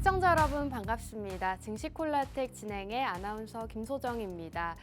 시청자 여러분 반갑습니다. 증시콜라텍 진행의 아나운서 김소정입니다.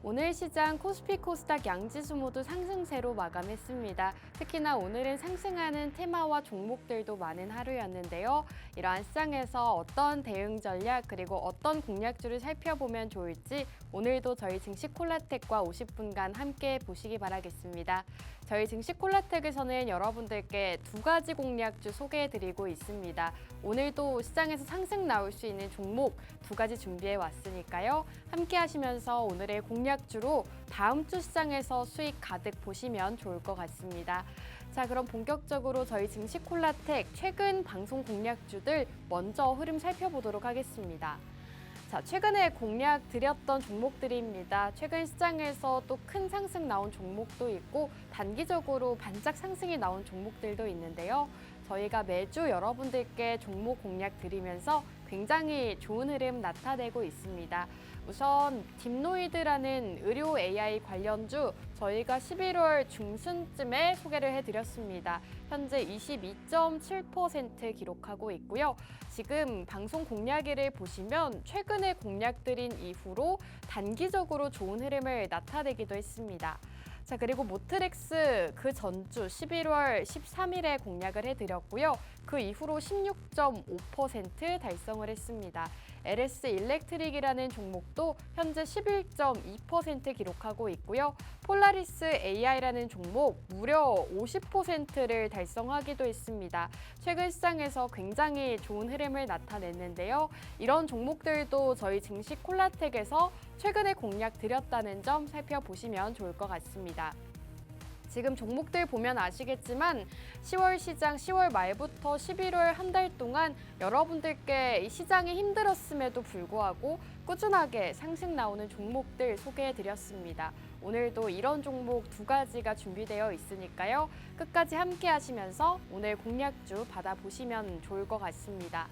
오늘 시장 코스피 코스닥 양지수 모두 상승세로 마감했습니다. 특히나 오늘은 상승하는 테마와 종목들도 많은 하루였는데요. 이러한 시장에서 어떤 대응 전략 그리고 어떤 공략주를 살펴보면 좋을지 오늘도 저희 증시콜라텍과 50분간 함께 보시기 바라겠습니다. 저희 증시콜라텍에서는 여러분들께 두 가지 공략주 소개해드리고 있습니다. 오늘도 시장에서 상승 나올 수 있는 종목 두 가지 준비해 왔으니까요. 함께 하시면서 오늘의 공략주로 다음 주 시장에서 수익 가득 보시면 좋을 것 같습니다. 자, 그럼 본격적으로 저희 증시콜라텍 최근 방송 공략주들 먼저 흐름 살펴보도록 하겠습니다. 자, 최근에 공략 드렸던 종목들입니다. 최근 시장에서 또 큰 상승 나온 종목도 있고 단기적으로 반짝 상승이 나온 종목들도 있는데요. 저희가 매주 여러분들께 종목 공략 드리면서 굉장히 좋은 흐름 나타내고 있습니다. 우선 딥노이드라는 의료 AI 관련주 저희가 11월 중순쯤에 소개를 해드렸습니다. 현재 22.7% 기록하고 있고요. 지금 방송 공략일을 보시면 최근에 공략드린 이후로 단기적으로 좋은 흐름을 나타내기도 했습니다. 자, 그리고 모트렉스 그 전주 11월 13일에 공략을 해드렸고요. 그 이후로 16.5% 달성을 했습니다. LS 일렉트릭이라는 종목도 현재 11.2% 기록하고 있고요. 폴라리스 AI라는 종목 무려 50%를 달성하기도 했습니다. 최근 시장에서 굉장히 좋은 흐름을 나타냈는데요. 이런 종목들도 저희 증시콜라텍에서 최근에 공략 드렸다는 점 살펴보시면 좋을 것 같습니다. 지금 종목들 보면 아시겠지만 10월 시장 10월 말부터 11월 한 달 동안 여러분들께 이 시장이 힘들었음에도 불구하고 꾸준하게 상승 나오는 종목들 소개해드렸습니다. 오늘도 이런 종목 두 가지가 준비되어 있으니까요. 끝까지 함께 하시면서 오늘 공략주 받아보시면 좋을 것 같습니다.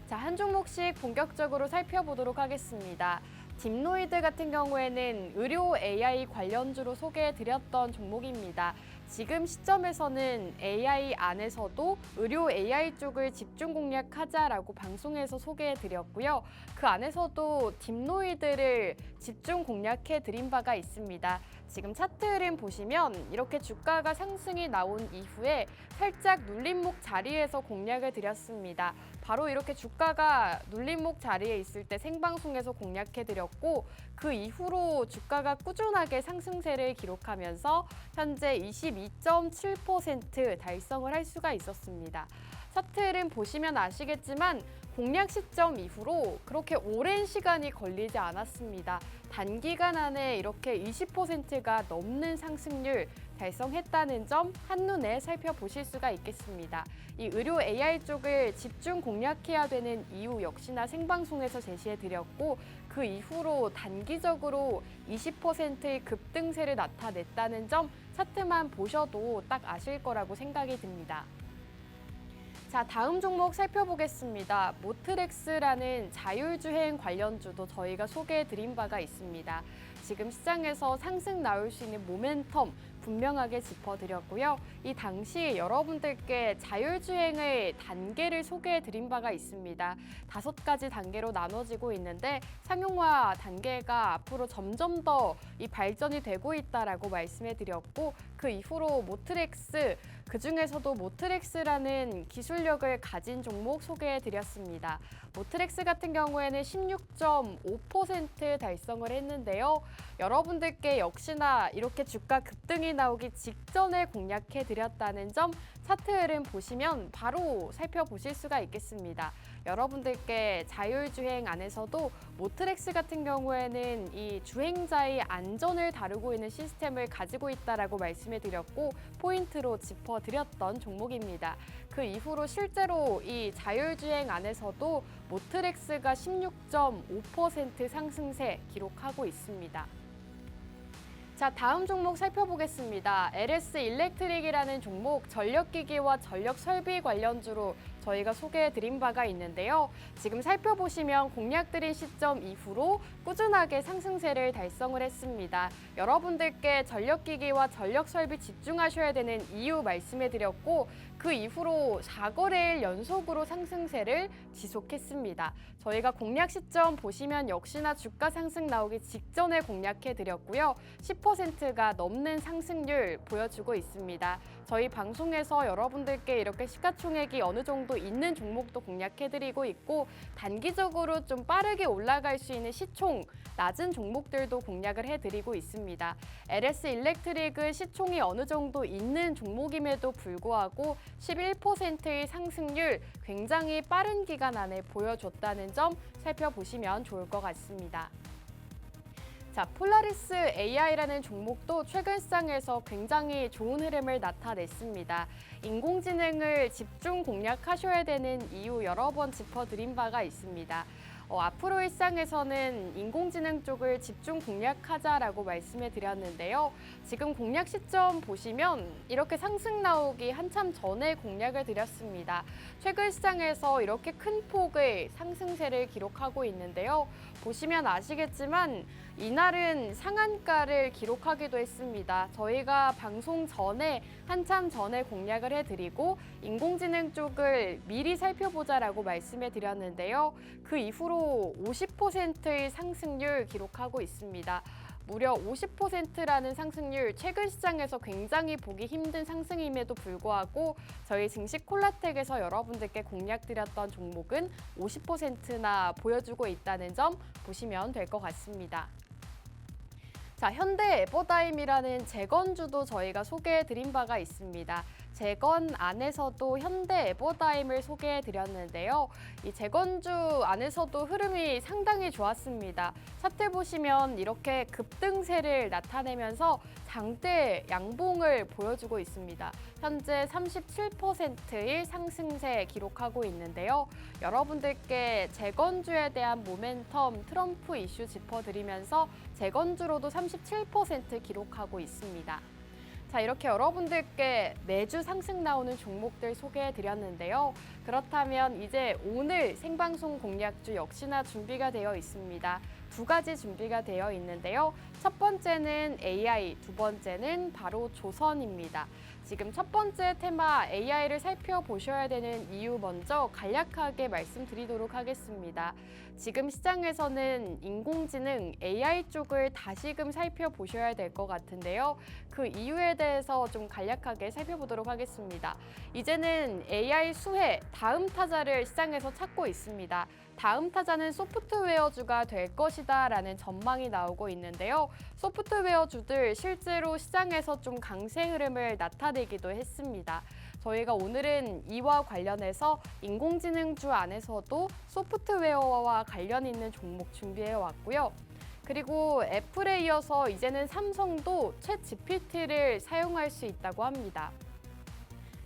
자, 한 종목씩 본격적으로 살펴보도록 하겠습니다. 딥노이드 같은 경우에는 의료 AI 관련주로 소개해드렸던 종목입니다. 지금 시점에서는 AI 안에서도 의료 AI 쪽을 집중 공략하자라고 방송에서 소개해드렸고요. 그 안에서도 딥노이드를 집중 공략해드린 바가 있습니다. 지금 차트 흐름 보시면 이렇게 주가가 상승이 나온 이후에 살짝 눌림목 자리에서 공략을 드렸습니다. 바로 이렇게 주가가 눌림목 자리에 있을 때 생방송에서 공략해드렸고 그 이후로 주가가 꾸준하게 상승세를 기록하면서 현재 22.7% 달성을 할 수가 있었습니다. 차트 흐름 보시면 아시겠지만 공략 시점 이후로 그렇게 오랜 시간이 걸리지 않았습니다. 단기간 안에 이렇게 20%가 넘는 상승률 달성했다는 점 한눈에 살펴보실 수가 있겠습니다. 이 의료 AI 쪽을 집중 공략해야 되는 이유 역시나 생방송에서 제시해드렸고 그 이후로 단기적으로 20%의 급등세를 나타냈다는 점 차트만 보셔도 딱 아실 거라고 생각이 듭니다. 자, 다음 종목 살펴보겠습니다. 모트렉스라는 자율주행 관련주도 저희가 소개해드린 바가 있습니다. 지금 시장에서 상승 나올 수 있는 모멘텀 분명하게 짚어드렸고요. 이 당시 여러분들께 자율주행의 단계를 소개해드린 바가 있습니다. 5가지 단계로 나눠지고 있는데 상용화 단계가 앞으로 점점 더 이 발전이 되고 있다라고 말씀해드렸고 그 이후로 모트렉스 그중에서도 모트렉스라는 기술력을 가진 종목 소개해드렸습니다. 모트렉스 같은 경우에는 16.5% 달성을 했는데요. 여러분들께 역시나 이렇게 주가 급등이 나오기 직전에 공략해드렸다는 점 차트 흐름 보시면 바로 살펴보실 수가 있겠습니다. 여러분들께 자율주행 안에서도 모트렉스 같은 경우에는 이 주행자의 안전을 다루고 있는 시스템을 가지고 있다라고 말씀해드렸고 포인트로 짚어드렸던 종목입니다. 그 이후로 실제로 이 자율주행 안에서도 모트렉스가 16.5% 상승세 기록하고 있습니다. 자, 다음 종목 살펴보겠습니다. LS 일렉트릭이라는 종목 전력기기와 전력설비 관련주로 저희가 소개해드린 바가 있는데요. 지금 살펴보시면 공략드린 시점 이후로 꾸준하게 상승세를 달성을 했습니다. 여러분들께 전력기기와 전력설비 집중하셔야 되는 이유 말씀해드렸고 그 이후로 4거래일 연속으로 상승세를 지속했습니다. 저희가 공략 시점 보시면 역시나 주가 상승 나오기 직전에 공략해드렸고요. 10%가 넘는 상승률 보여주고 있습니다. 저희 방송에서 여러분들께 이렇게 시가총액이 어느 정도 있는 종목도 공략해드리고 있고 단기적으로 좀 빠르게 올라갈 수 있는 시총 낮은 종목들도 공략을 해드리고 있습니다. LS 일렉트릭은 시총이 어느 정도 있는 종목임에도 불구하고 11%의 상승률 굉장히 빠른 기간 안에 보여줬다는 점 살펴보시면 좋을 것 같습니다. 자, 폴라리스 AI라는 종목도 최근 시장에서 굉장히 좋은 흐름을 나타냈습니다. 인공지능을 집중 공략하셔야 되는 이유 여러 번 짚어드린 바가 있습니다. 앞으로의 시장에서는 인공지능 쪽을 집중 공략하자라고 말씀해 드렸는데요. 지금 공략 시점 보시면 이렇게 상승 나오기 한참 전에 공략을 드렸습니다. 최근 시장에서 이렇게 큰 폭의 상승세를 기록하고 있는데요. 보시면 아시겠지만 이날은 상한가를 기록하기도 했습니다. 저희가 방송 전에 한참 전에 공략을 해드리고 인공지능 쪽을 미리 살펴보자라고 말씀해 드렸는데요. 그 이후로 50%의 상승률 기록하고 있습니다. 무려 50%라는 상승률, 최근 시장에서 굉장히 보기 힘든 상승임에도 불구하고 저희 증시 콜라텍에서 여러분들께 공략드렸던 종목은 50%나 보여주고 있다는 점 보시면 될 것 같습니다. 자, 현대 에버다임이라는 재건주도 저희가 소개해드린 바가 있습니다. 재건 안에서도 현대 에버다임을 소개해드렸는데요. 이 재건주 안에서도 흐름이 상당히 좋았습니다. 차트 보시면 이렇게 급등세를 나타내면서 장대 양봉을 보여주고 있습니다. 현재 37%의 상승세 기록하고 있는데요. 여러분들께 재건주에 대한 모멘텀 트럼프 이슈 짚어드리면서 재건주로도 37% 기록하고 있습니다. 자, 이렇게 여러분들께 매주 상승 나오는 종목들 소개해드렸는데요. 그렇다면 이제 오늘 생방송 공략주 역시나 준비가 되어 있습니다. 두 가지 준비가 되어 있는데요. 첫 번째는 AI, 두 번째는 바로 조선입니다. 지금 첫 번째 테마 AI를 살펴보셔야 되는 이유 먼저 간략하게 말씀드리도록 하겠습니다. 지금 시장에서는 인공지능 AI 쪽을 다시금 살펴보셔야 될 것 같은데요. 그 이유에 대해서 좀 간략하게 살펴보도록 하겠습니다. 이제는 AI 수혜, 다음 타자를 시장에서 찾고 있습니다. 다음 타자는 소프트웨어주가 될 것이다 라는 전망이 나오고 있는데요. 소프트웨어주들 실제로 시장에서 좀 강세 흐름을 나타내기도 했습니다. 저희가 오늘은 이와 관련해서 인공지능주 안에서도 소프트웨어와 관련 있는 종목 준비해 왔고요. 그리고 애플에 이어서 이제는 삼성도 챗 GPT를 사용할 수 있다고 합니다.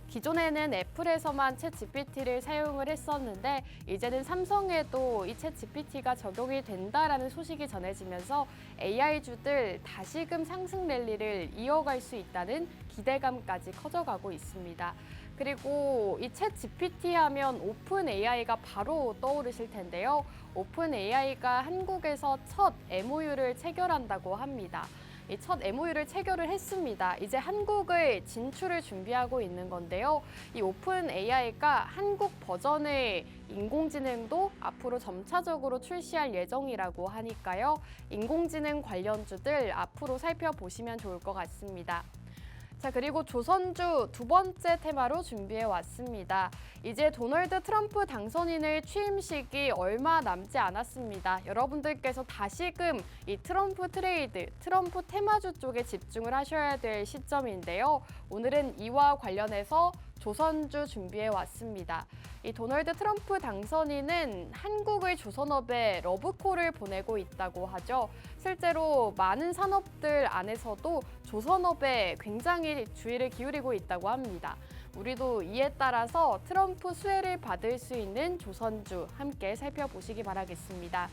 기존에는 애플에서만 챗 GPT를 사용을 했었는데 이제는 삼성에도 이 챗 GPT가 적용이 된다라는 소식이 전해지면서 AI주들 다시금 상승 랠리를 이어갈 수 있다는 기대감까지 커져가고 있습니다. 그리고 이 챗 GPT 하면 오픈 AI가 바로 떠오르실 텐데요. 오픈 AI가 한국에서 첫 MOU를 체결한다고 합니다. 이 첫 MOU를 체결을 했습니다. 이제 한국의 진출을 준비하고 있는 건데요. 이 오픈 AI가 한국 버전의 인공지능도 앞으로 점차적으로 출시할 예정이라고 하니까요. 인공지능 관련주들 앞으로 살펴보시면 좋을 것 같습니다. 자, 그리고 조선주 두 번째 테마로 준비해 왔습니다. 이제 도널드 트럼프 당선인의 취임식이 얼마 남지 않았습니다. 여러분들께서 다시금 이 트럼프 트레이드, 트럼프 테마주 쪽에 집중을 하셔야 될 시점인데요. 오늘은 이와 관련해서 조선주 준비해 왔습니다. 이 도널드 트럼프 당선인은 한국의 조선업에 러브콜을 보내고 있다고 하죠. 실제로 많은 산업들 안에서도 조선업에 굉장히 주의를 기울이고 있다고 합니다. 우리도 이에 따라서 트럼프 수혜를 받을 수 있는 조선주 함께 살펴보시기 바라겠습니다.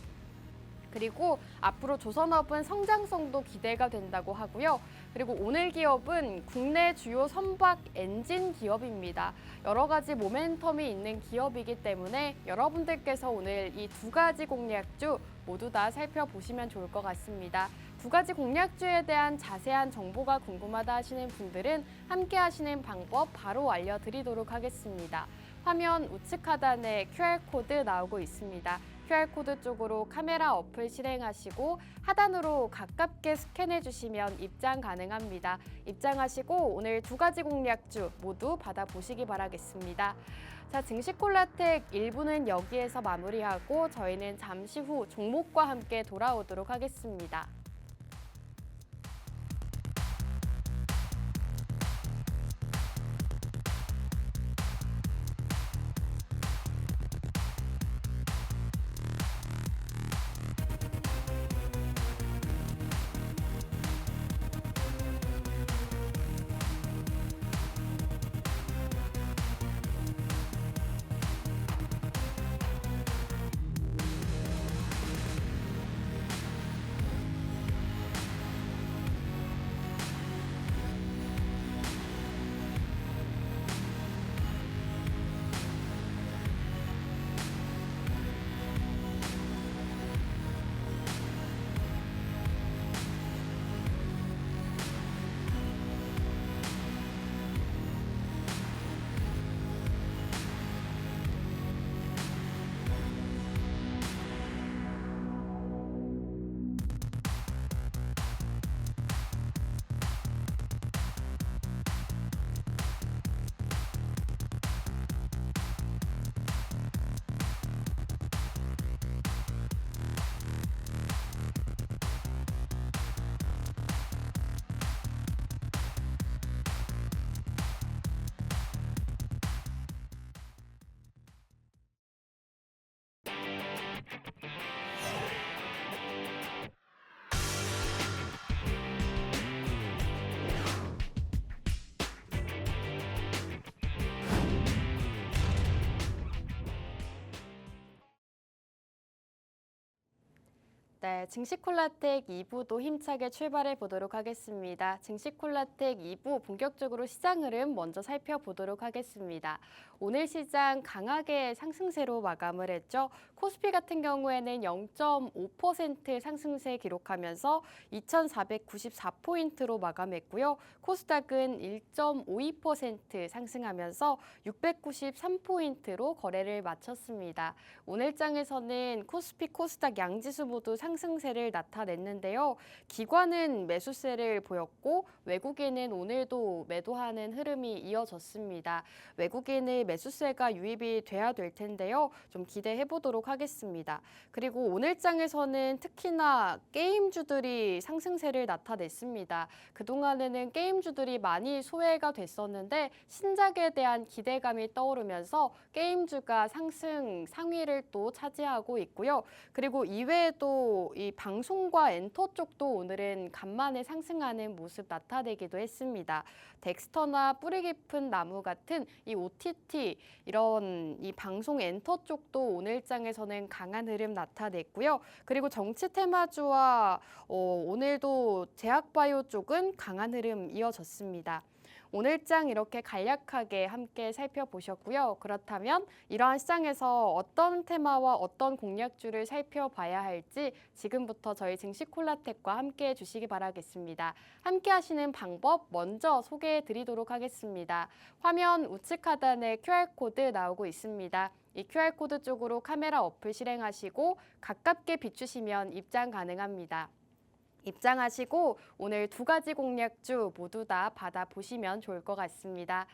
그리고 앞으로 조선업은 성장성도 기대가 된다고 하고요. 그리고 오늘 기업은 국내 주요 선박 엔진 기업입니다. 여러 가지 모멘텀이 있는 기업이기 때문에 여러분들께서 오늘 이 두 가지 공략주 모두 다 살펴보시면 좋을 것 같습니다. 두 가지 공략주에 대한 자세한 정보가 궁금하다 하시는 분들은 함께 하시는 방법 바로 알려드리도록 하겠습니다. 화면 우측 하단에 QR코드 나오고 있습니다. QR코드 쪽으로 카메라 어플 실행하시고 하단으로 가깝게 스캔해 주시면 입장 가능합니다. 입장하시고 오늘 두 가지 공략주 모두 받아보시기 바라겠습니다. 자, 증시콜라텍 1부는 여기에서 마무리하고 저희는 잠시 후 종목과 함께 돌아오도록 하겠습니다. 네, 증시콜라텍 2부도 힘차게 출발해 보도록 하겠습니다. 증시콜라텍 2부 본격적으로 시장 흐름 먼저 살펴보도록 하겠습니다. 오늘 시장 강하게 상승세로 마감을 했죠. 코스피 같은 경우에는 0.5% 상승세 기록하면서 2,494포인트로 마감했고요. 코스닥은 1.52% 상승하면서 693포인트로 거래를 마쳤습니다. 오늘 장에서는 코스피, 코스닥 양지수 모두 상승세를 나타냈는데요. 기관은 매수세를 보였고 외국인은 오늘도 매도하는 흐름이 이어졌습니다. 외국인의 매수세가 유입이 돼야 될 텐데요. 좀 기대해 보도록 하겠습니다. 그리고 오늘 장에서는 특히나 게임주들이 상승세를 나타냈습니다. 그동안에는 게임주들이 많이 소외가 됐었는데 신작에 대한 기대감이 떠오르면서 게임주가 상승 상위를 또 차지하고 있고요. 그리고 이외에도 이 방송과 엔터 쪽도 오늘은 간만에 상승하는 모습 나타내기도 했습니다. 덱스터나 뿌리 깊은 나무 같은 이 OTT 이런 이 방송 엔터 쪽도 오늘 장에서는 강한 흐름 나타냈고요. 그리고 정치 테마주와 오늘도 제약바이오 쪽은 강한 흐름 이어졌습니다. 오늘 장 이렇게 간략하게 함께 살펴보셨고요. 그렇다면 이러한 시장에서 어떤 테마와 어떤 공략주를 살펴봐야 할지 지금부터 저희 증시콜라텍과 함께 해주시기 바라겠습니다. 함께 하시는 방법 먼저 소개해 드리도록 하겠습니다. 화면 우측 하단에 QR코드 나오고 있습니다. 이 QR코드 쪽으로 카메라 어플 실행하시고 가깝게 비추시면 입장 가능합니다. 입장하시고 오늘 두 가지 공략주 모두 다 받아보시면 좋을 것 같습니다.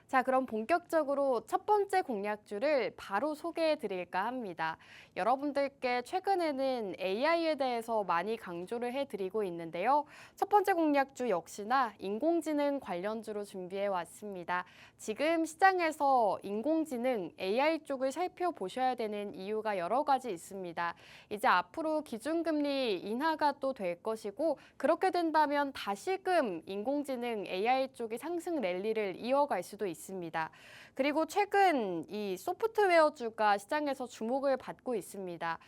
자, 그럼 본격적으로 첫 번째 공략주를 바로 소개해 드릴까 합니다. 여러분들께 최근에는 AI에 대해서 많이 강조를 해드리고 있는데요. 첫 번째 공략주 역시나 인공지능 관련주로 준비해 왔습니다. 지금 시장에서 인공지능 AI 쪽을 살펴보셔야 되는 이유가 여러 가지 있습니다. 이제 앞으로 기준금리 인하가 또 될 것이고 그렇게 된다면 다시금 인공지능 AI 쪽이 상승 랠리를 이어갈 수도 있습니다. 그리고 최근 이 소프트웨어주가 시장에서 주목을 받고 있습니다.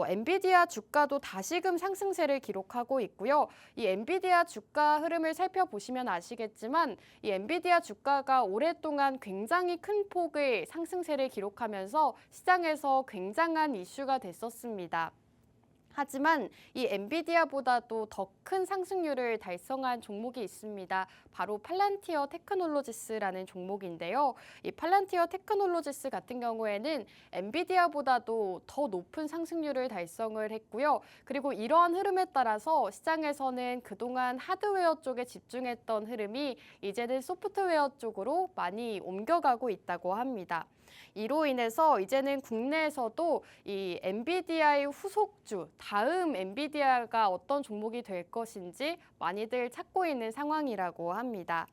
엔비디아 주가도 다시금 상승세를 기록하고 있고요. 이 엔비디아 주가 흐름을 살펴보시면 아시겠지만 이 엔비디아 주가가 오랫동안 굉장히 큰 폭의 상승세를 기록하면서 시장에서 굉장한 이슈가 됐었습니다. 하지만 이 엔비디아보다도 더 큰 상승률을 달성한 종목이 있습니다. 바로 팔란티어 테크놀로지스라는 종목인데요. 이 팔란티어 테크놀로지스 같은 경우에는 엔비디아보다도 더 높은 상승률을 달성을 했고요. 그리고 이러한 흐름에 따라서 시장에서는 그동안 하드웨어 쪽에 집중했던 흐름이 이제는 소프트웨어 쪽으로 많이 옮겨가고 있다고 합니다. 이로 인해서 이제는 국내에서도 이 엔비디아의 후속주, 다음 엔비디아가 어떤 종목이 될 것인지 많이들 찾고 있는 상황이라고 합니다.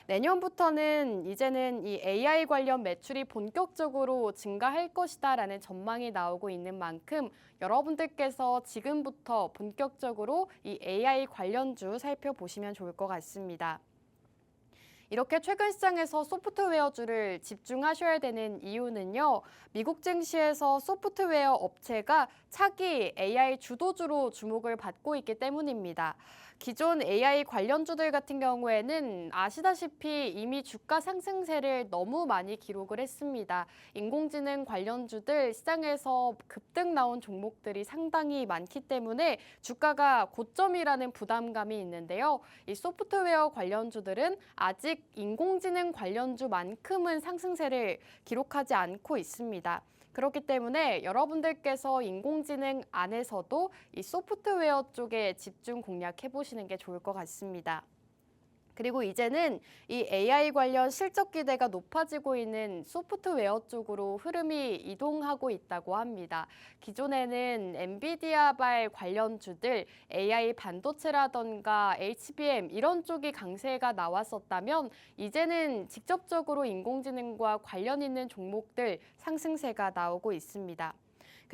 내년부터는 이제는 이 AI 관련 매출이 본격적으로 증가할 것이다라는 전망이 나오고 있는 만큼 여러분들께서 지금부터 본격적으로 이 AI 관련주 살펴보시면 좋을 것 같습니다. 이렇게 최근 시장에서 소프트웨어주를 집중하셔야 되는 이유는요. 미국 증시에서 소프트웨어 업체가 차기 AI 주도주로 주목을 받고 있기 때문입니다. 기존 AI 관련주들 같은 경우에는 아시다시피 이미 주가 상승세를 너무 많이 기록을 했습니다. 인공지능 관련주들 시장에서 급등 나온 종목들이 상당히 많기 때문에 주가가 고점이라는 부담감이 있는데요. 이 소프트웨어 관련주들은 아직 인공지능 관련주만큼은 상승세를 기록하지 않고 있습니다. 그렇기 때문에 여러분들께서 인공지능 안에서도 이 소프트웨어 쪽에 집중 공략해 보시는 게 좋을 것 같습니다. 그리고 이제는 이 AI 관련 실적 기대가 높아지고 있는 소프트웨어 쪽으로 흐름이 이동하고 있다고 합니다. 기존에는 엔비디아발 관련주들, AI 반도체라던가 HBM 이런 쪽이 강세가 나왔었다면 이제는 직접적으로 인공지능과 관련 있는 종목들 상승세가 나오고 있습니다.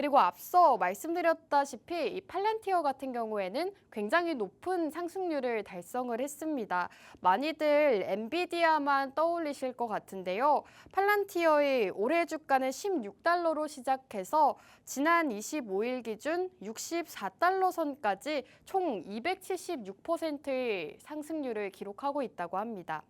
그리고 앞서 말씀드렸다시피 이 팔란티어 같은 경우에는 굉장히 높은 상승률을 달성을 했습니다. 많이들 엔비디아만 떠올리실 것 같은데요. 팔란티어의 올해 주가는 16달러로 시작해서 지난 25일 기준 64달러 선까지 총 276%의 상승률을 기록하고 있다고 합니다.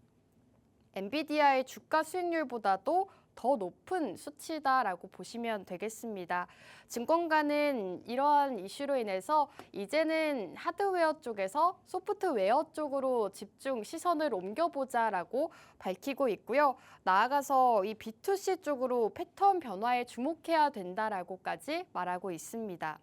엔비디아의 주가 수익률보다도 더 높은 수치다라고 보시면 되겠습니다. 증권가는 이러한 이슈로 인해서 이제는 하드웨어 쪽에서 소프트웨어 쪽으로 집중 시선을 옮겨보자라고 밝히고 있고요. 나아가서 이 B2C 쪽으로 패턴 변화에 주목해야 된다라고까지 말하고 있습니다.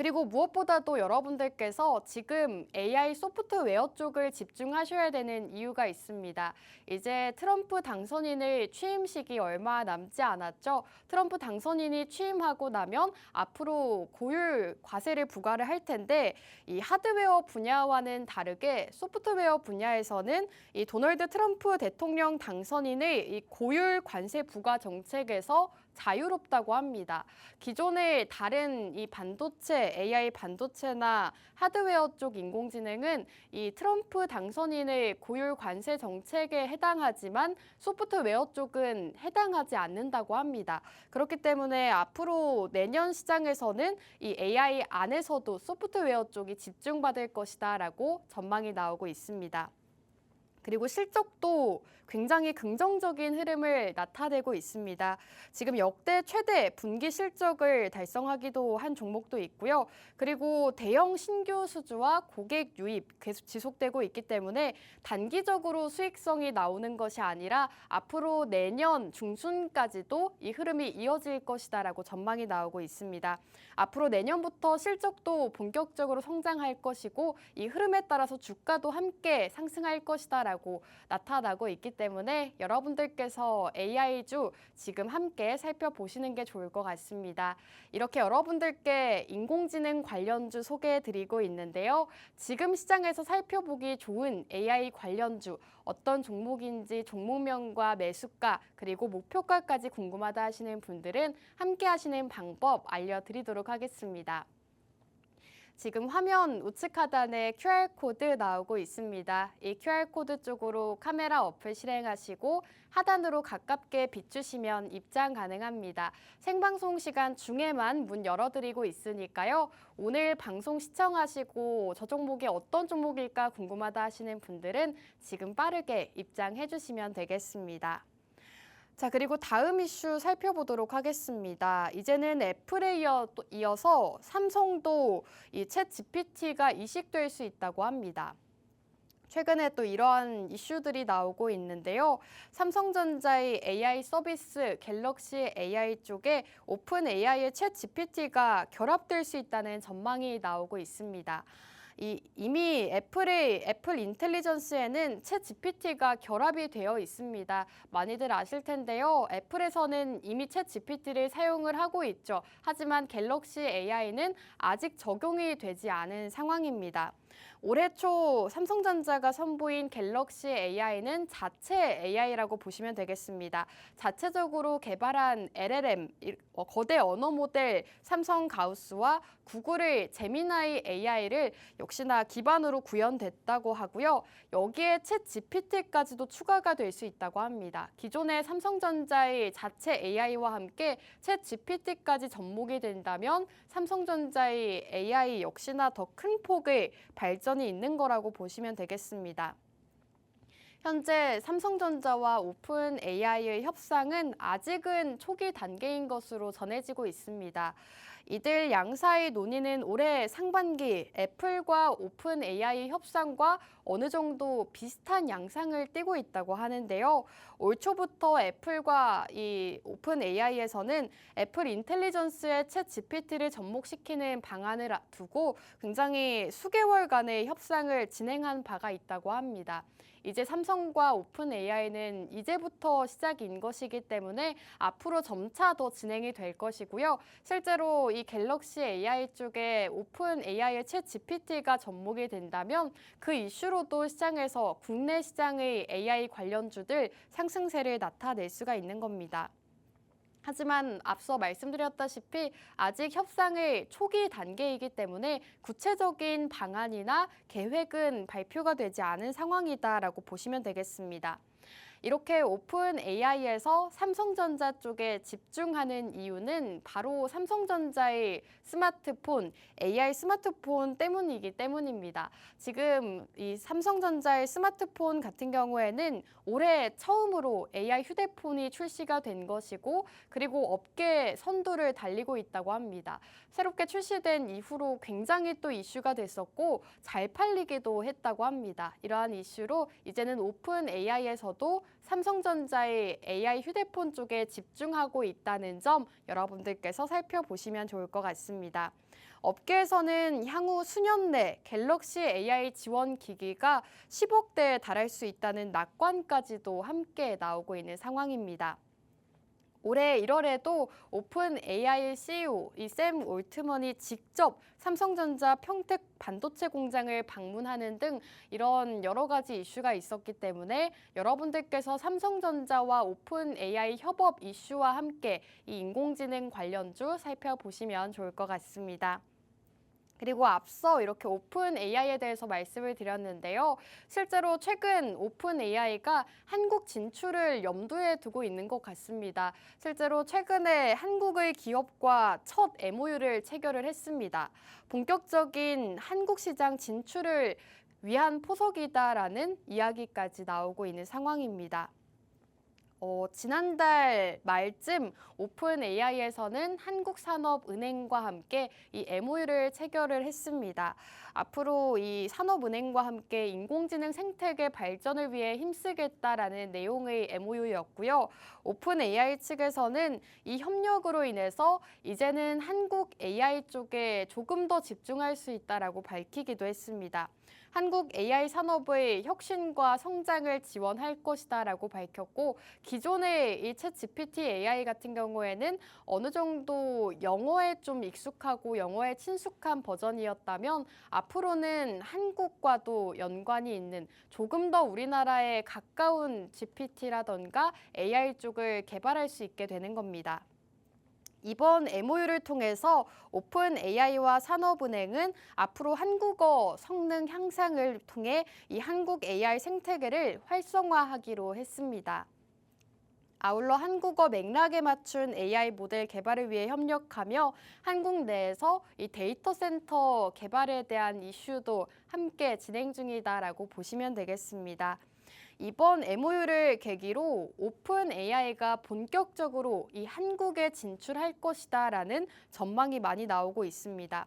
그리고 무엇보다도 여러분들께서 지금 AI 소프트웨어 쪽을 집중하셔야 되는 이유가 있습니다. 이제 트럼프 당선인의 취임식이 얼마 남지 않았죠. 트럼프 당선인이 취임하고 나면 앞으로 고율 과세를 부과를 할 텐데 이 하드웨어 분야와는 다르게 소프트웨어 분야에서는 이 도널드 트럼프 대통령 당선인의 이 고율 관세 부과 정책에서 자유롭다고 합니다. 기존의 다른 이 반도체, AI 반도체나 하드웨어 쪽 인공지능은 이 트럼프 당선인의 고율 관세 정책에 해당하지만 소프트웨어 쪽은 해당하지 않는다고 합니다. 그렇기 때문에 앞으로 내년 시장에서는 이 AI 안에서도 소프트웨어 쪽이 집중받을 것이다라고 전망이 나오고 있습니다. 그리고 실적도 굉장히 긍정적인 흐름을 나타내고 있습니다. 지금 역대 최대 분기 실적을 달성하기도 한 종목도 있고요. 그리고 대형 신규 수주와 고객 유입 계속 지속되고 있기 때문에 단기적으로 수익성이 나오는 것이 아니라 앞으로 내년 중순까지도 이 흐름이 이어질 것이다라고 전망이 나오고 있습니다. 앞으로 내년부터 실적도 본격적으로 성장할 것이고 이 흐름에 따라서 주가도 함께 상승할 것이다라고 나타나고 있기 때문에 여러분들께서 AI주 지금 함께 살펴보시는 게 좋을 것 같습니다. 이렇게 여러분들께 인공지능 관련주 소개해드리고 있는데요. 지금 시장에서 살펴보기 좋은 AI 관련주 어떤 종목인지 종목명과 매수가 그리고 목표가까지 궁금하다 하시는 분들은 함께 하시는 방법 알려드리도록 하겠습니다. 지금 화면 우측 하단에 QR코드 나오고 있습니다. 이 QR코드 쪽으로 카메라 어플 실행하시고 하단으로 가깝게 비추시면 입장 가능합니다. 생방송 시간 중에만 문 열어드리고 있으니까요. 오늘 방송 시청하시고 저 종목이 어떤 종목일까 궁금하다 하시는 분들은 지금 빠르게 입장해 주시면 되겠습니다. 자, 그리고 다음 이슈 살펴보도록 하겠습니다. 이제는 애플에 이어서 삼성도 이 챗 GPT가 이식될 수 있다고 합니다. 최근에 또 이러한 이슈들이 나오고 있는데요. 삼성전자의 AI 서비스 갤럭시 AI 쪽에 오픈 AI의 챗 GPT가 결합될 수 있다는 전망이 나오고 있습니다. 이미 애플 인텔리전스에는 챗 GPT가 결합이 되어 있습니다. 많이들 아실 텐데요. 애플에서는 이미 챗 GPT를 사용을 하고 있죠. 하지만 갤럭시 AI는 아직 적용이 되지 않은 상황입니다. 올해 초 삼성전자가 선보인 갤럭시 AI는 자체 AI라고 보시면 되겠습니다. 자체적으로 개발한 LLM, 거대 언어 모델 삼성 가우스와 구글의 제미나이 AI를 역시나 기반으로 구현됐다고 하고요. 여기에 챗 GPT까지도 추가가 될 수 있다고 합니다. 기존의 삼성전자의 자체 AI와 함께 챗 GPT까지 접목이 된다면 삼성전자의 AI 역시나 더 큰 폭의 발전이 있는 거라고 보시면 되겠습니다. 현재 삼성전자와 오픈 AI의 협상은 아직은 초기 단계인 것으로 전해지고 있습니다. 이들 양사의 논의는 올해 상반기 애플과 오픈 AI 협상과 어느 정도 비슷한 양상을 띠고 있다고 하는데요. 올 초부터 애플과 이 오픈 AI에서는 애플 인텔리전스의 챗 GPT를 접목시키는 방안을 두고 굉장히 수개월간의 협상을 진행한 바가 있다고 합니다. 이제 삼성과 오픈 AI는 이제부터 시작인 것이기 때문에 앞으로 점차 더 진행이 될 것이고요. 실제로 이 갤럭시 AI 쪽에 오픈 AI의 챗 GPT가 접목이 된다면 그 이슈로도 시장에서 국내 시장의 AI 관련주들 상승세를 나타낼 수가 있는 겁니다. 하지만 앞서 말씀드렸다시피 아직 협상의 초기 단계이기 때문에 구체적인 방안이나 계획은 발표가 되지 않은 상황이다라고 보시면 되겠습니다. 이렇게 오픈 AI에서 삼성전자 쪽에 집중하는 이유는 바로 삼성전자의 스마트폰, AI 스마트폰 때문이기 때문입니다. 지금 이 삼성전자의 스마트폰 같은 경우에는 올해 처음으로 AI 휴대폰이 출시가 된 것이고 그리고 업계 선두를 달리고 있다고 합니다. 새롭게 출시된 이후로 굉장히 또 이슈가 됐었고 잘 팔리기도 했다고 합니다. 이러한 이슈로 이제는 오픈 AI에서도 삼성전자의 AI 휴대폰 쪽에 집중하고 있다는 점 여러분들께서 살펴보시면 좋을 것 같습니다. 업계에서는 향후 수년 내 갤럭시 AI 지원 기기가 10억대에 달할 수 있다는 낙관까지도 함께 나오고 있는 상황입니다. 올해 1월에도 오픈 AI CEO 샘 올트먼이 직접 삼성전자 평택 반도체 공장을 방문하는 등 이런 여러 가지 이슈가 있었기 때문에 여러분들께서 삼성전자와 오픈 AI 협업 이슈와 함께 이 인공지능 관련주 살펴보시면 좋을 것 같습니다. 그리고 앞서 이렇게 오픈 AI에 대해서 말씀을 드렸는데요. 실제로 최근 오픈 AI가 한국 진출을 염두에 두고 있는 것 같습니다. 실제로 최근에 한국의 기업과 첫 MOU를 체결을 했습니다. 본격적인 한국 시장 진출을 위한 포석이다라는 이야기까지 나오고 있는 상황입니다. 지난달 말쯤 오픈 AI에서는 한국산업은행과 함께 이 MOU를 체결을 했습니다. 앞으로 이 산업은행과 함께 인공지능 생태계 발전을 위해 힘쓰겠다라는 내용의 MOU였고요. 오픈 AI 측에서는 이 협력으로 인해서 이제는 한국 AI 쪽에 조금 더 집중할 수 있다라고 밝히기도 했습니다. 한국 AI 산업의 혁신과 성장을 지원할 것이다라고 밝혔고 기존의 이 챗 GPT AI 같은 경우에는 어느 정도 영어에 좀 익숙하고 영어에 친숙한 버전이었다면 앞으로는 한국과도 연관이 있는 조금 더 우리나라에 가까운 GPT라던가 AI 쪽을 개발할 수 있게 되는 겁니다. 이번 MOU를 통해서 오픈 AI와 산업은행은 앞으로 한국어 성능 향상을 통해 이 한국 AI 생태계를 활성화하기로 했습니다. 아울러 한국어 맥락에 맞춘 AI 모델 개발을 위해 협력하며 한국 내에서 이 데이터 센터 개발에 대한 이슈도 함께 진행 중이다라고 보시면 되겠습니다. 이번 MOU를 계기로 오픈 AI가 본격적으로 이 한국에 진출할 것이다라는 전망이 많이 나오고 있습니다.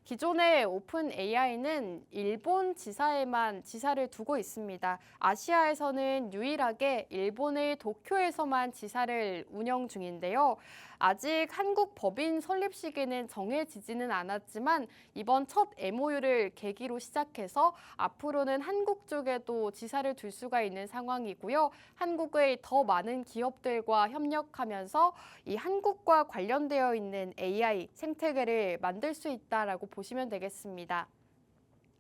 기존의 오픈 AI는 일본 지사에만 지사를 두고 있습니다. 아시아에서는 유일하게 일본의 도쿄에서만 지사를 운영 중인데요. 아직 한국 법인 설립 시기는 정해지지는 않았지만 이번 첫 MOU를 계기로 시작해서 앞으로는 한국 쪽에도 지사를 둘 수가 있는 상황이고요. 한국의 더 많은 기업들과 협력하면서 이 한국과 관련되어 있는 AI 생태계를 만들 수 있다라고 보시면 되겠습니다.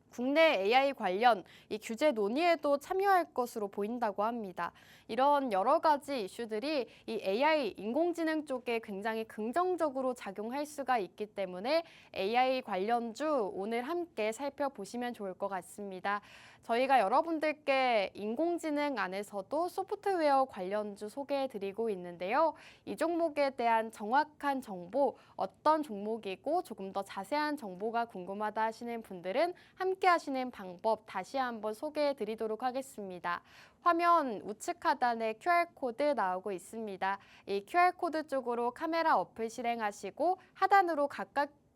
국내 AI 관련 이 규제 논의에도 참여할 것으로 보인다고 합니다. 이런 여러 가지 이슈들이 이 AI 인공지능 쪽에 굉장히 긍정적으로 작용할 수가 있기 때문에 AI 관련주 오늘 함께 살펴보시면 좋을 것 같습니다. 저희가 여러분들께 인공지능 안에서도 소프트웨어 관련주 소개해드리고 있는데요. 이 종목에 대한 정확한 정보, 어떤 종목이고 조금 더 자세한 정보가 궁금하다 하시는 분들은 함께 하시는 방법 다시 한번 소개해드리도록 하겠습니다. 화면 우측 하단에 QR코드 나오고 있습니다. 이 QR코드 쪽으로 카메라 어플 실행하시고 하단으로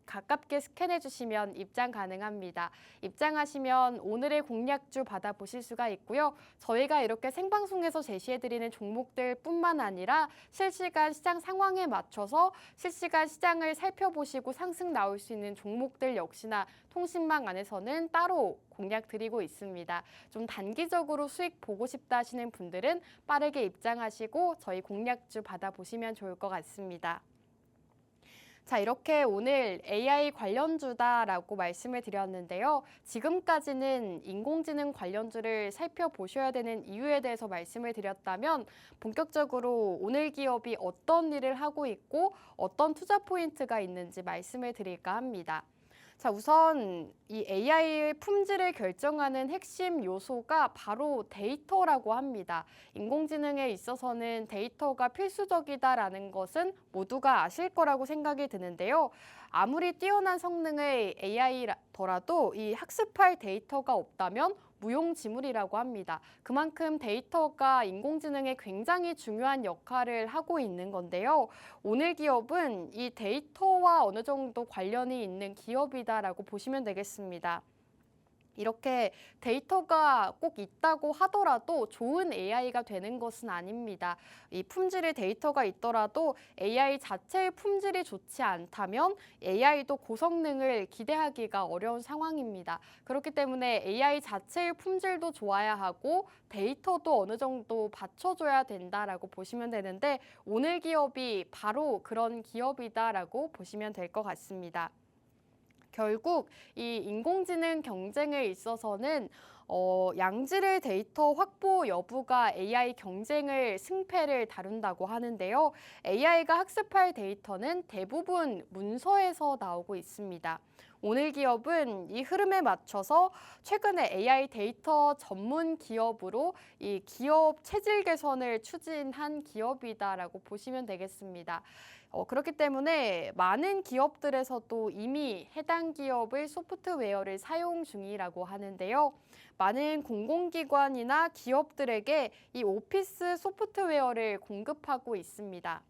가깝게 스캔해 주시면 입장 가능합니다. 입장하시면 오늘의 공략주 받아보실 수가 있고요. 저희가 이렇게 생방송에서 제시해드리는 종목들 뿐만 아니라 실시간 시장 상황에 맞춰서 실시간 시장을 살펴보시고 상승 나올 수 있는 종목들 역시나 통신망 안에서는 따로 공략 드리고 있습니다. 좀 단기적으로 수익 보고 싶다 하시는 분들은 빠르게 입장하시고 저희 공략주 받아보시면 좋을 것 같습니다. 자, 이렇게 오늘 AI 관련주다라고 말씀을 드렸는데요. 지금까지는 인공지능 관련주를 살펴보셔야 되는 이유에 대해서 말씀을 드렸다면 본격적으로 오늘 기업이 어떤 일을 하고 있고 어떤 투자 포인트가 있는지 말씀을 드릴까 합니다. 자, 우선 이 AI의 품질을 결정하는 핵심 요소가 바로 데이터라고 합니다. 인공지능에 있어서는 데이터가 필수적이다라는 것은 모두가 아실 거라고 생각이 드는데요. 아무리 뛰어난 성능의 AI더라도 이 학습할 데이터가 없다면 무용지물이라고 합니다. 그만큼 데이터가 인공지능에 굉장히 중요한 역할을 하고 있는 건데요. 오늘 기업은 이 데이터와 어느 정도 관련이 있는 기업이다라고 보시면 되겠습니다. 이렇게 데이터가 꼭 있다고 하더라도 좋은 AI가 되는 것은 아닙니다. 이 품질의 데이터가 있더라도 AI 자체의 품질이 좋지 않다면 AI도 고성능을 기대하기가 어려운 상황입니다. 그렇기 때문에 AI 자체의 품질도 좋아야 하고 데이터도 어느 정도 받쳐줘야 된다라고 보시면 되는데 오늘 기업이 바로 그런 기업이다라고 보시면 될 것 같습니다. 결국 이 인공지능 경쟁에 있어서는 양질의 데이터 확보 여부가 AI 경쟁을 승패를 다룬다고 하는데요. AI가 학습할 데이터는 대부분 문서에서 나오고 있습니다. 오늘 기업은 이 흐름에 맞춰서 최근에 AI 데이터 전문 기업으로 이 기업 체질 개선을 추진한 기업이다라고 보시면 되겠습니다. 그렇기 때문에 많은 기업들에서도 이미 해당 기업의 소프트웨어를 사용 중이라고 하는데요. 많은 공공기관이나 기업들에게 이 오피스 소프트웨어를 공급하고 있습니다.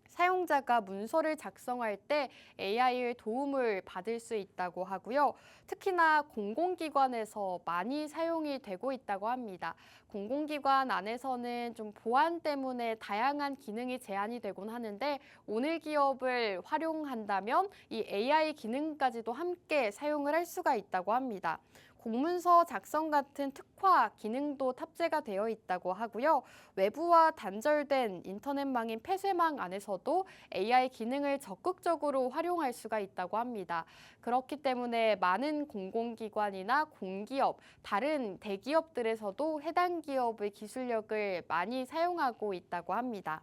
사용자가 문서를 작성할 때 AI의 도움을 받을 수 있다고 하고요. 특히나 공공기관에서 많이 사용이 되고 있다고 합니다. 공공기관 안에서는 좀 보안 때문에 다양한 기능이 제한이 되곤 하는데 오늘 기업을 활용한다면 이 AI 기능까지도 함께 사용을 할 수가 있다고 합니다. 공문서 작성 같은 특화 기능도 탑재가 되어 있다고 하고요. 외부와 단절된 인터넷망인 폐쇄망 안에서도 AI 기능을 적극적으로 활용할 수가 있다고 합니다. 그렇기 때문에 많은 공공기관이나 공기업, 다른 대기업들에서도 해당 기업의 기술력을 많이 사용하고 있다고 합니다.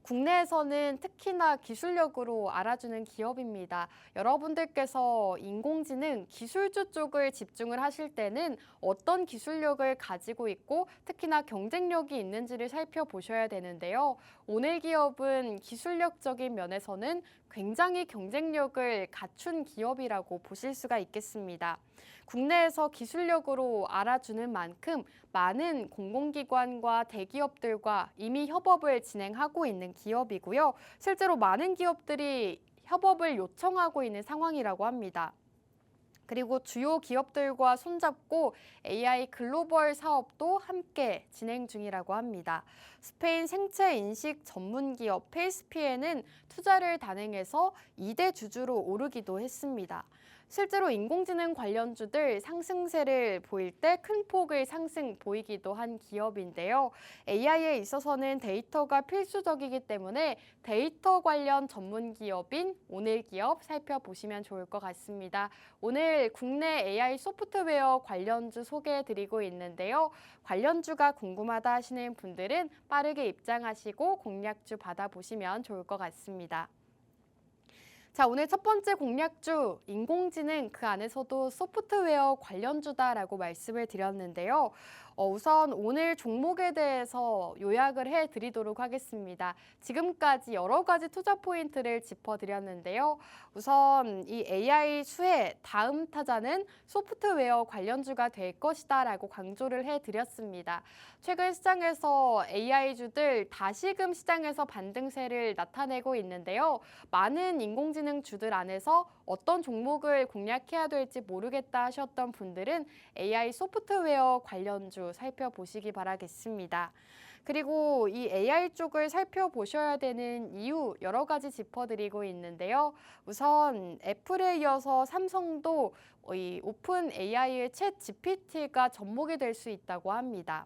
국내에서는 특히나 기술력으로 알아주는 기업입니다. 여러분들께서 인공지능 기술주 쪽을 집중을 하실 때는 어떤 기술력을 가지고 있고 특히나 경쟁력이 있는지를 살펴보셔야 되는데요. 오늘 기업은 기술력적인 면에서는 굉장히 경쟁력을 갖춘 기업이라고 보실 수가 있겠습니다. 국내에서 기술력으로 알아주는 만큼 많은 공공기관과 대기업들과 이미 협업을 진행하고 있는 기업이고요. 실제로 많은 기업들이 협업을 요청하고 있는 상황이라고 합니다. 그리고 주요 기업들과 손잡고 AI 글로벌 사업도 함께 진행 중이라고 합니다. 스페인 생체 인식 전문 기업 페이스피에는 투자를 단행해서 2대 주주로 오르기도 했습니다. 실제로 인공지능 관련주들 상승세를 보일 때 큰 폭의 상승 보이기도 한 기업인데요. AI에 있어서는 데이터가 필수적이기 때문에 데이터 관련 전문 기업인 오늘기업 살펴보시면 좋을 것 같습니다. 오늘 국내 AI 소프트웨어 관련주 소개해드리고 있는데요. 관련주가 궁금하다 하시는 분들은 빠르게 입장하시고 공략주 받아보시면 좋을 것 같습니다. 자, 오늘 첫 번째 공략주, 인공지능 그 안에서도 소프트웨어 관련주다라고 말씀을 드렸는데요. 우선 오늘 종목에 대해서 요약을 해드리도록 하겠습니다. 지금까지 여러 가지 투자 포인트를 짚어드렸는데요. 우선 이 AI 수혜 다음 타자는 소프트웨어 관련주가 될 것이다라고 강조를 해드렸습니다. 최근 시장에서 AI주들 다시금 시장에서 반등세를 나타내고 있는데요. 많은 인공지능 주들 안에서 어떤 종목을 공략해야 될지 모르겠다 하셨던 분들은 AI 소프트웨어 관련주 살펴보시기 바라겠습니다. 그리고 이 AI 쪽을 살펴보셔야 되는 이유 여러 가지 짚어드리고 있는데요. 우선 애플에 이어서 삼성도 이 오픈 AI의 챗 GPT가 접목이 될 수 있다고 합니다.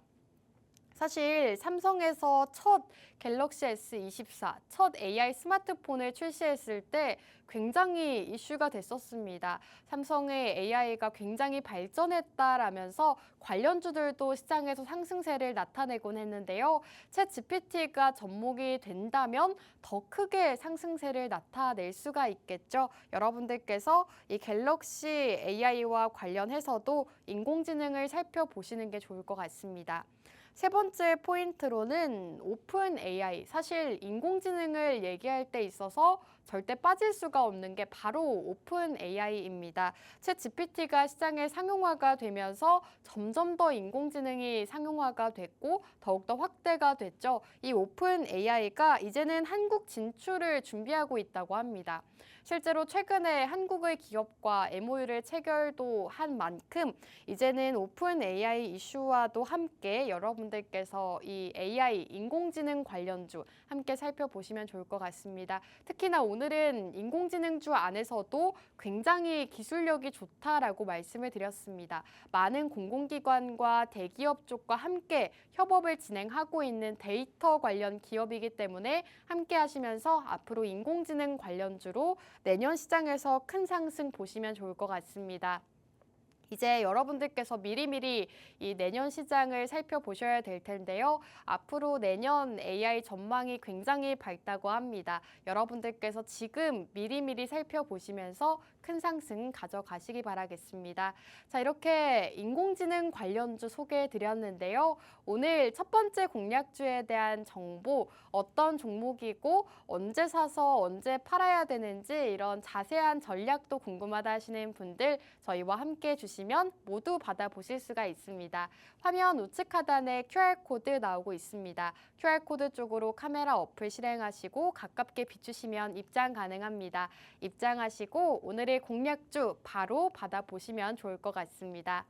사실 삼성에서 첫 갤럭시 S24, 첫 AI 스마트폰을 출시했을 때 굉장히 이슈가 됐었습니다. 삼성의 AI가 굉장히 발전했다라면서 관련주들도 시장에서 상승세를 나타내곤 했는데요. 챗 GPT가 접목이 된다면 더 크게 상승세를 나타낼 수가 있겠죠. 여러분들께서 이 갤럭시 AI와 관련해서도 인공지능을 살펴보시는 게 좋을 것 같습니다. 세 번째 포인트로는 오픈 AI, 사실 인공지능을 얘기할 때 있어서 절대 빠질 수가 없는 게 바로 오픈 AI입니다. 챗 GPT가 시장에 상용화가 되면서 점점 더 인공지능이 상용화가 됐고 더욱더 확대가 됐죠. 이 오픈 AI가 이제는 한국 진출을 준비하고 있다고 합니다. 실제로 최근에 한국의 기업과 MOU를 체결도 한 만큼 이제는 오픈 AI 이슈와도 함께 여러분들께서 이 AI 인공지능 관련주 함께 살펴보시면 좋을 것 같습니다. 특히나 오늘은 인공지능주 안에서도 굉장히 기술력이 좋다라고 말씀을 드렸습니다. 많은 공공기관과 대기업 쪽과 함께 협업을 진행하고 있는 데이터 관련 기업이기 때문에 함께 하시면서 앞으로 인공지능 관련주로 내년 시장에서 큰 상승 보시면 좋을 것 같습니다. 이제 여러분들께서 미리미리 이 내년 시장을 살펴보셔야 될 텐데요. 앞으로 내년 AI 전망이 굉장히 밝다고 합니다. 여러분들께서 지금 미리미리 살펴보시면서 큰 상승 가져가시기 바라겠습니다. 자, 이렇게 인공지능 관련주 소개해드렸는데요. 오늘 첫 번째 공략주에 대한 정보, 어떤 종목이고 언제 사서 언제 팔아야 되는지 이런 자세한 전략도 궁금하다 하시는 분들 저희와 함께 주시면 모두 받아보실 수가 있습니다. 화면 우측 하단에 QR코드 나오고 있습니다. QR코드 쪽으로 카메라 어플 실행하시고 가깝게 비추시면 입장 가능합니다. 입장하시고 오늘의 공략주 바로 받아보시면 좋을 것 같습니다.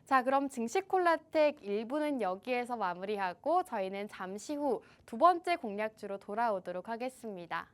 자, 그럼 증시콜라텍 1부는 여기에서 마무리하고 저희는 잠시 후 두 번째 공략주로 돌아오도록 하겠습니다.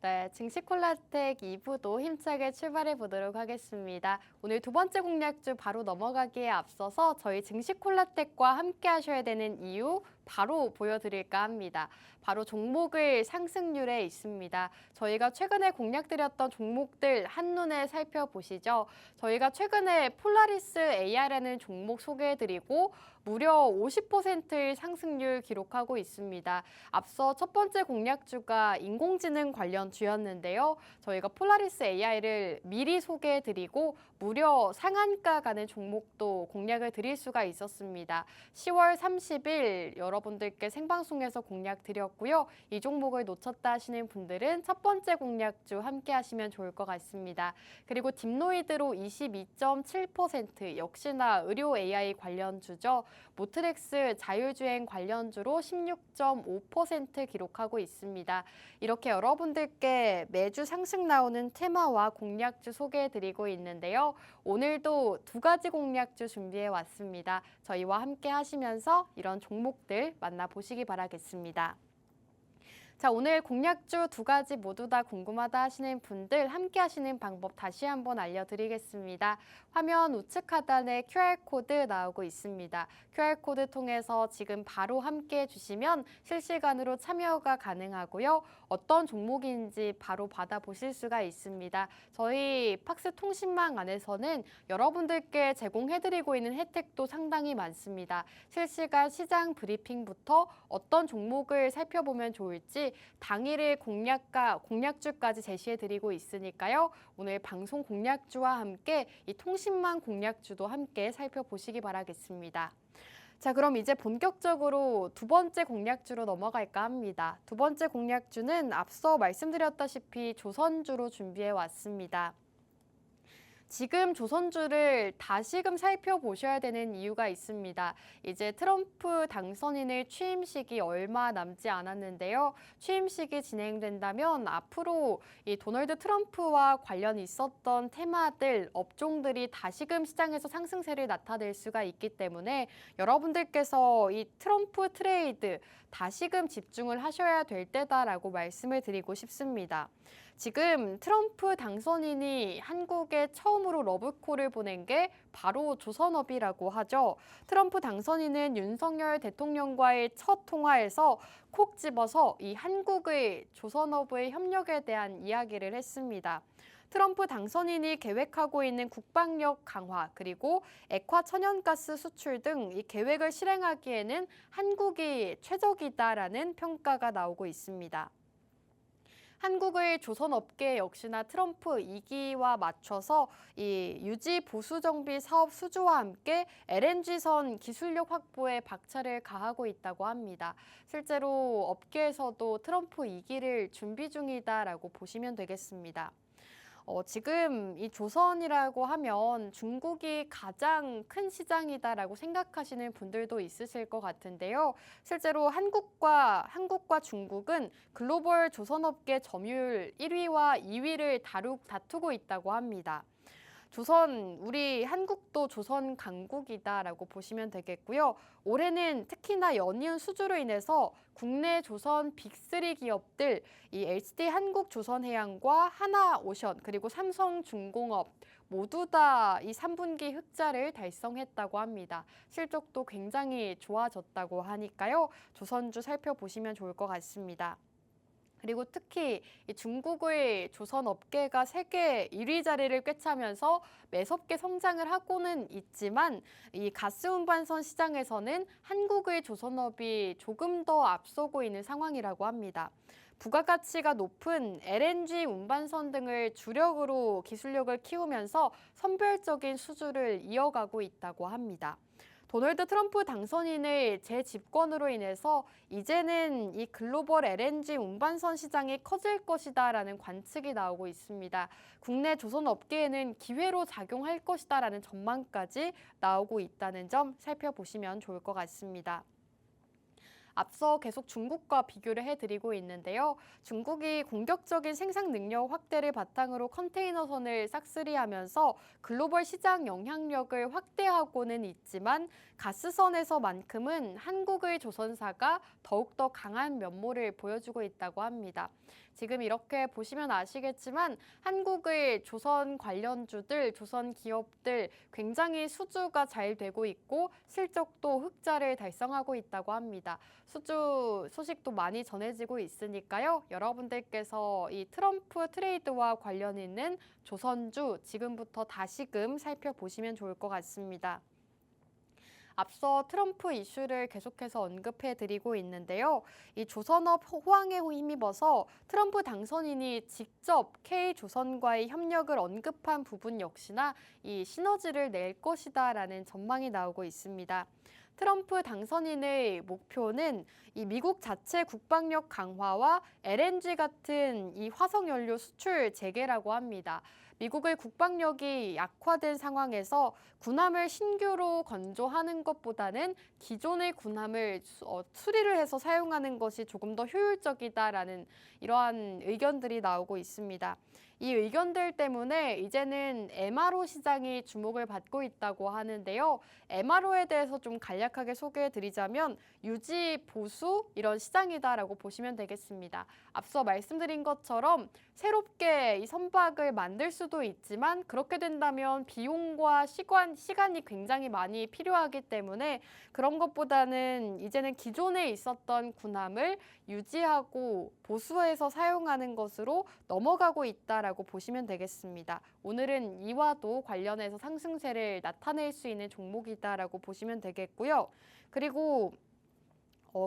네, 증시 콜라텍 2부도 힘차게 출발해 보도록 하겠습니다. 오늘 두 번째 공략주 바로 넘어가기에 앞서서 저희 증시 콜라텍과 함께 하셔야 되는 이유 바로 보여드릴까 합니다. 바로 종목을 상승률에 있습니다. 저희가 최근에 공략드렸던 종목들 한눈에 살펴보시죠. 저희가 최근에 폴라리스 AR라는 종목 소개해드리고 무려 50%의 상승률 기록하고 있습니다. 앞서 첫 번째 공략주가 인공지능 관련주였는데요. 저희가 폴라리스 AI를 미리 소개해드리고 무려 상한가 가는 종목도 공략을 드릴 수가 있었습니다. 10월 30일 여러분들께 생방송에서 공략 드렸고요. 이 종목을 놓쳤다 하시는 분들은 첫 번째 공략주 함께 하시면 좋을 것 같습니다. 그리고 딥노이드로 22.7% 역시나 의료 AI 관련주죠. 모트렉스 자율주행 관련주로 16.5% 기록하고 있습니다. 이렇게 여러분들께 매주 상승 나오는 테마와 공략주 소개해드리고 있는데요. 오늘도 두 가지 공략주 준비해 왔습니다. 저희와 함께 하시면서 이런 종목들 만나보시기 바라겠습니다. 자, 오늘 공략주 두 가지 모두 다 궁금하다 하시는 분들 함께 하시는 방법 다시 한번 알려드리겠습니다. 화면 우측 하단에 QR코드 나오고 있습니다. QR코드 통해서 지금 바로 함께 해주시면 실시간으로 참여가 가능하고요. 어떤 종목인지 바로 받아보실 수가 있습니다. 저희 팍스 통신망 안에서는 여러분들께 제공해드리고 있는 혜택도 상당히 많습니다. 실시간 시장 브리핑부터 어떤 종목을 살펴보면 좋을지 당일의 공략주까지 제시해드리고 있으니까요. 오늘 방송 공략주와 함께 이 통신망 공략주도 함께 살펴보시기 바라겠습니다. 자, 그럼 이제 본격적으로 두 번째 공략주로 넘어갈까 합니다. 두 번째 공략주는 앞서 말씀드렸다시피 조선주로 준비해 왔습니다. 지금 조선주를 다시금 살펴보셔야 되는 이유가 있습니다. 이제 트럼프 당선인의 취임식이 얼마 남지 않았는데요. 취임식이 진행된다면 앞으로 이 도널드 트럼프와 관련 있었던 테마들, 업종들이 다시금 시장에서 상승세를 나타낼 수가 있기 때문에 여러분들께서 이 트럼프 트레이드 다시금 집중을 하셔야 될 때다라고 말씀을 드리고 싶습니다. 지금 트럼프 당선인이 한국에 처음으로 러브콜을 보낸 게 바로 조선업이라고 하죠. 트럼프 당선인은 윤석열 대통령과의 첫 통화에서 콕 집어서 이 한국의 조선업의 협력에 대한 이야기를 했습니다. 트럼프 당선인이 계획하고 있는 국방력 강화 그리고 액화 천연가스 수출 등 이 계획을 실행하기에는 한국이 최적이다라는 평가가 나오고 있습니다. 한국의 조선업계 역시나 트럼프 2기와 맞춰서 이 유지 보수 정비 사업 수주와 함께 LNG선 기술력 확보에 박차를 가하고 있다고 합니다. 실제로 업계에서도 트럼프 2기를 준비 중이다라고 보시면 되겠습니다. 지금 이 조선이라고 하면 중국이 가장 큰 시장이다라고 생각하시는 분들도 있으실 것 같은데요. 실제로 한국과 중국은 글로벌 조선업계 점유율 1위와 2위를 다투고 있다고 합니다. 우리 한국도 조선 강국이다라고 보시면 되겠고요. 올해는 특히나 연이은 수주로 인해서 국내 조선 빅3 기업들, 이 HD 한국조선해양과 하나오션 그리고 삼성중공업 모두 다 이 3분기 흑자를 달성했다고 합니다. 실적도 굉장히 좋아졌다고 하니까요. 조선주 살펴보시면 좋을 것 같습니다. 그리고 특히 이 중국의 조선 업계가 세계 1위 자리를 꿰차면서 매섭게 성장을 하고는 있지만 이 가스 운반선 시장에서는 한국의 조선업이 조금 더 앞서고 있는 상황이라고 합니다. 부가가치가 높은 LNG 운반선 등을 주력으로 기술력을 키우면서 선별적인 수주를 이어가고 있다고 합니다. 도널드 트럼프 당선인의 재집권으로 인해서 이제는 이 글로벌 LNG 운반선 시장이 커질 것이다라는 관측이 나오고 있습니다. 국내 조선업계에는 기회로 작용할 것이다라는 전망까지 나오고 있다는 점 살펴보시면 좋을 것 같습니다. 앞서 계속 중국과 비교를 해드리고 있는데요. 중국이 공격적인 생산 능력 확대를 바탕으로 컨테이너선을 싹쓸이하면서 글로벌 시장 영향력을 확대하고는 있지만 가스선에서만큼은 한국의 조선사가 더욱더 강한 면모를 보여주고 있다고 합니다. 지금 이렇게 보시면 아시겠지만 한국의 조선 관련주들, 조선 기업들 굉장히 수주가 잘 되고 있고 실적도 흑자를 달성하고 있다고 합니다. 수주 소식도 많이 전해지고 있으니까요. 여러분들께서 이 트럼프 트레이드와 관련 있는 조선주 지금부터 다시금 살펴보시면 좋을 것 같습니다. 앞서 트럼프 이슈를 계속해서 언급해 드리고 있는데요. 이 조선업 호황에 힘입어서 트럼프 당선인이 직접 K조선과의 협력을 언급한 부분 역시나 이 시너지를 낼 것이다라는 전망이 나오고 있습니다. 트럼프 당선인의 목표는 이 미국 자체 국방력 강화와 LNG 같은 이 화석연료 수출 재개라고 합니다. 미국의 국방력이 약화된 상황에서 군함을 신규로 건조하는 것보다는 기존의 군함을 수리를 해서 사용하는 것이 조금 더 효율적이다라는 이러한 의견들이 나오고 있습니다. 이 의견들 때문에 이제는 MRO 시장이 주목을 받고 있다고 하는데요. MRO에 대해서 좀 간략하게 소개해드리자면 유지, 보수 이런 시장이다라고 보시면 되겠습니다. 앞서 말씀드린 것처럼 새롭게 이 선박을 만들 수도 있지만 그렇게 된다면 비용과 시간이 굉장히 많이 필요하기 때문에 그런 것보다는 이제는 기존에 있었던 군함을 유지하고 보수해서 사용하는 것으로 넘어가고 있다라고 보시면 되겠습니다. 오늘은 이와도 관련해서 상승세를 나타낼 수 있는 종목이다라고 보시면 되겠고요. 그리고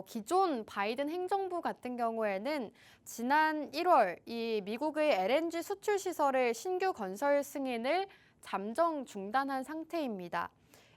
기존 바이든 행정부 같은 경우에는 지난 1월 이 미국의 LNG 수출 시설의 신규 건설 승인을 잠정 중단한 상태입니다.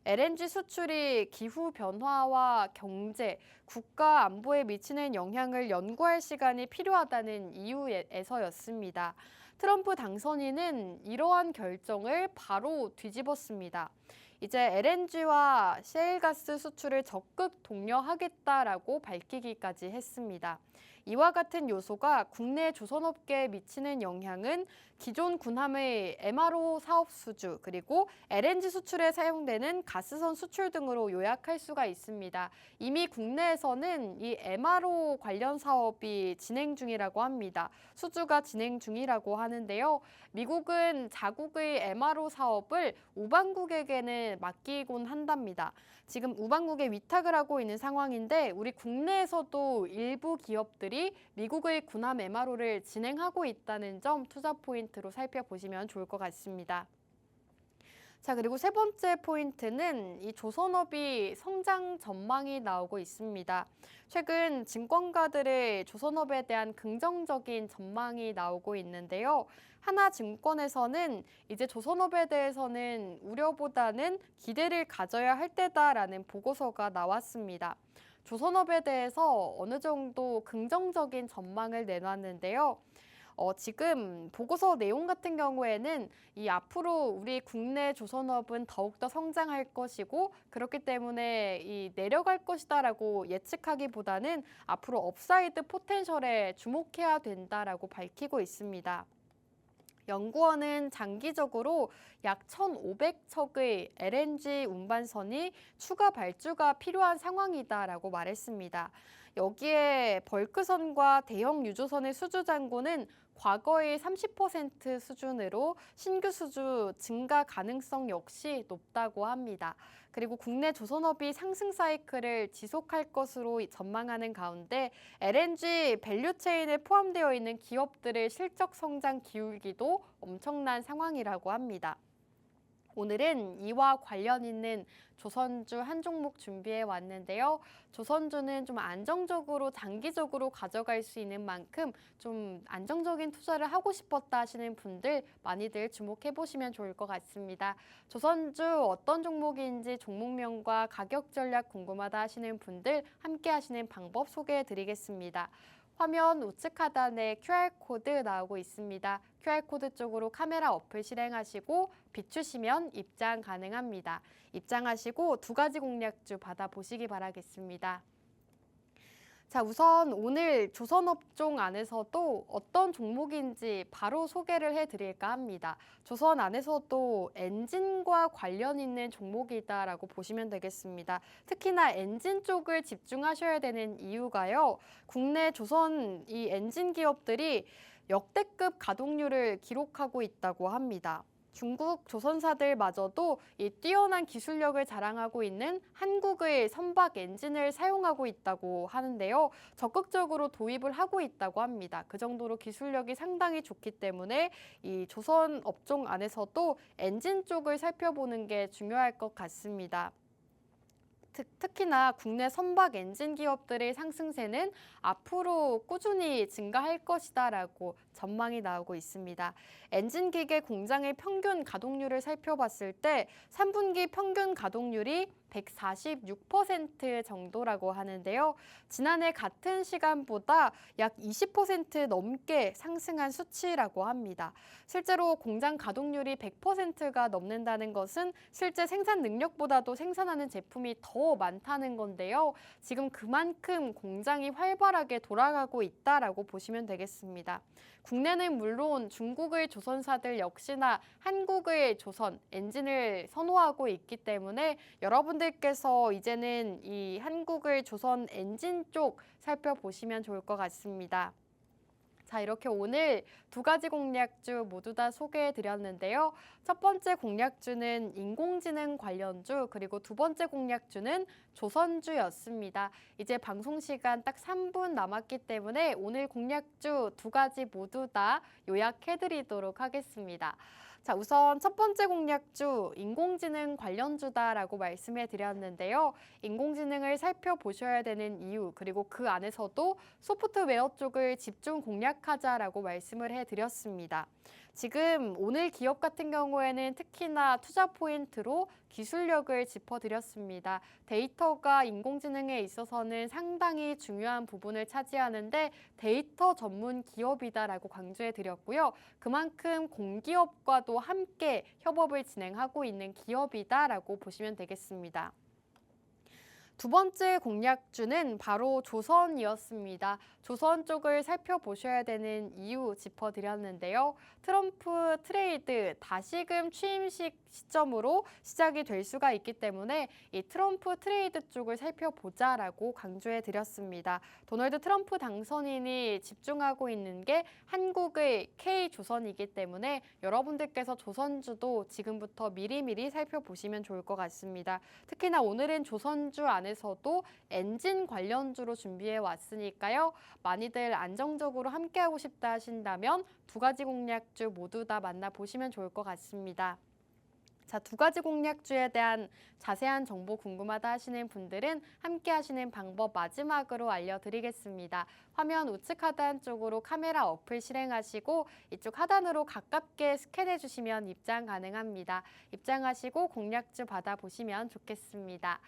LNG 수출이 기후 변화와 경제, 국가 안보에 미치는 영향을 연구할 시간이 필요하다는 이유에서였습니다. 트럼프 당선인은 이러한 결정을 바로 뒤집었습니다. 이제 LNG와 셰일가스 수출을 적극 독려하겠다라고 밝히기까지 했습니다. 이와 같은 요소가 국내 조선업계에 미치는 영향은 기존 군함의 MRO 사업 수주 그리고 LNG 수출에 사용되는 가스선 수출 등으로 요약할 수가 있습니다. 이미 국내에서는 이 MRO 관련 사업이 진행 중이라고 합니다. 수주가 진행 중이라고 하는데요. 미국은 자국의 MRO 사업을 우방국에게는 맡기곤 한답니다. 지금 우방국에 위탁을 하고 있는 상황인데 우리 국내에서도 일부 기업들이 미국의 군함 MRO를 진행하고 있다는 점 투자 포인트로 살펴보시면 좋을 것 같습니다. 자, 그리고 세 번째 포인트는 이 조선업이 성장 전망이 나오고 있습니다. 최근 증권가들의 조선업에 대한 긍정적인 전망이 나오고 있는데요. 하나증권에서는 이제 조선업에 대해서는 우려보다는 기대를 가져야 할 때다라는 보고서가 나왔습니다. 조선업에 대해서 어느 정도 긍정적인 전망을 내놨는데요. 지금 보고서 내용 같은 경우에는 이 앞으로 우리 국내 조선업은 더욱더 성장할 것이고 그렇기 때문에 이 내려갈 것이다라고 예측하기보다는 앞으로 업사이드 포텐셜에 주목해야 된다라고 밝히고 있습니다. 연구원은 장기적으로 약 1,500척의 LNG 운반선이 추가 발주가 필요한 상황이다라고 말했습니다. 여기에 벌크선과 대형 유조선의 수주 잔고는 과거의 30% 수준으로 신규 수주 증가 가능성 역시 높다고 합니다. 그리고 국내 조선업이 상승 사이클을 지속할 것으로 전망하는 가운데 LNG 밸류체인에 포함되어 있는 기업들의 실적 성장 기울기도 엄청난 상황이라고 합니다. 오늘은 이와 관련 있는 조선주 한 종목 준비해 왔는데요. 조선주는 좀 안정적으로 장기적으로 가져갈 수 있는 만큼 좀 안정적인 투자를 하고 싶었다 하시는 분들 많이들 주목해 보시면 좋을 것 같습니다. 조선주 어떤 종목인지 종목명과 가격 전략 궁금하다 하시는 분들 함께 하시는 방법 소개해 드리겠습니다. 화면 우측 하단에 QR코드 나오고 있습니다. QR코드 쪽으로 카메라 어플 실행하시고 비추시면 입장 가능합니다. 입장하시고 두 가지 공략주 받아보시기 바라겠습니다. 자, 우선 오늘 조선업종 안에서도 어떤 종목인지 바로 소개를 해드릴까 합니다. 조선 안에서도 엔진과 관련 있는 종목이다라고 보시면 되겠습니다. 특히나 엔진 쪽을 집중하셔야 되는 이유가요. 국내 조선 이 엔진 기업들이 역대급 가동률을 기록하고 있다고 합니다. 중국 조선사들마저도 이 뛰어난 기술력을 자랑하고 있는 한국의 선박 엔진을 사용하고 있다고 하는데요. 적극적으로 도입을 하고 있다고 합니다. 그 정도로 기술력이 상당히 좋기 때문에 이 조선 업종 안에서도 엔진 쪽을 살펴보는 게 중요할 것 같습니다. 특히나 국내 선박 엔진 기업들의 상승세는 앞으로 꾸준히 증가할 것이다라고 전망이 나오고 있습니다. 엔진 기계 공장의 평균 가동률을 살펴봤을 때 3분기 평균 가동률이 146% 정도라고 하는데요. 지난해 같은 시간보다 약 20% 넘게 상승한 수치라고 합니다. 실제로 공장 가동률이 100%가 넘는다는 것은 실제 생산 능력보다도 생산하는 제품이 더 많다는 건데요. 지금 그만큼 공장이 활발하게 돌아가고 있다라고 보시면 되겠습니다. 국내는 물론 중국의 조선사들 역시나 한국의 조선 엔진을 선호하고 있기 때문에 여러분들께서 이제는 이 한국의 조선 엔진 쪽 살펴보시면 좋을 것 같습니다. 자, 이렇게 오늘 두 가지 공략주 모두 다 소개해 드렸는데요. 첫 번째 공략주는 인공지능 관련주, 그리고 두 번째 공략주는 조선주였습니다. 이제 방송 시간 딱 3분 남았기 때문에 오늘 공략주 두 가지 모두 다 요약해 드리도록 하겠습니다. 자, 우선 첫 번째 공략주, 인공지능 관련주다라고 말씀해 드렸는데요. 인공지능을 살펴보셔야 되는 이유, 그리고 그 안에서도 소프트웨어 쪽을 집중 공략하자라고 말씀을 해드렸습니다. 지금 오늘 기업 같은 경우에는 특히나 투자 포인트로 기술력을 짚어드렸습니다. 데이터가 인공지능에 있어서는 상당히 중요한 부분을 차지하는데 데이터 전문 기업이다라고 강조해드렸고요. 그만큼 공기업과도 함께 협업을 진행하고 있는 기업이다라고 보시면 되겠습니다. 두 번째 공략주는 바로 조선이었습니다. 조선 쪽을 살펴보셔야 되는 이유 짚어드렸는데요. 트럼프 트레이드 다시금 취임식 시점으로 시작이 될 수가 있기 때문에 이 트럼프 트레이드 쪽을 살펴보자라고 강조해드렸습니다. 도널드 트럼프 당선인이 집중하고 있는 게 한국의 K조선이기 때문에 여러분들께서 조선주도 지금부터 미리미리 살펴보시면 좋을 것 같습니다. 특히나 오늘은 조선주 안에서도 엔진 관련주로 준비해 왔으니까요. 많이들 안정적으로 함께하고 싶다 하신다면 두 가지 공략주 모두 다 만나보시면 좋을 것 같습니다. 자, 두 가지 공략주에 대한 자세한 정보 궁금하다 하시는 분들은 함께 하시는 방법 마지막으로 알려드리겠습니다. 화면 우측 하단 쪽으로 카메라 어플 실행하시고 이쪽 하단으로 가깝게 스캔해 주시면 입장 가능합니다. 입장하시고 공략주 받아보시면 좋겠습니다.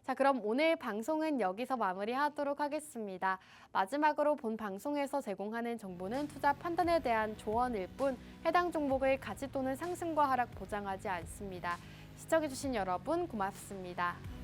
자, 그럼 오늘 방송은 여기서 마무리하도록 하겠습니다. 마지막으로 본 방송에서 제공하는 정보는 투자 판단에 대한 조언일 뿐 해당 종목의 가치 또는 상승과 하락 보장하지 않습니다. 시청해주신 여러분 고맙습니다.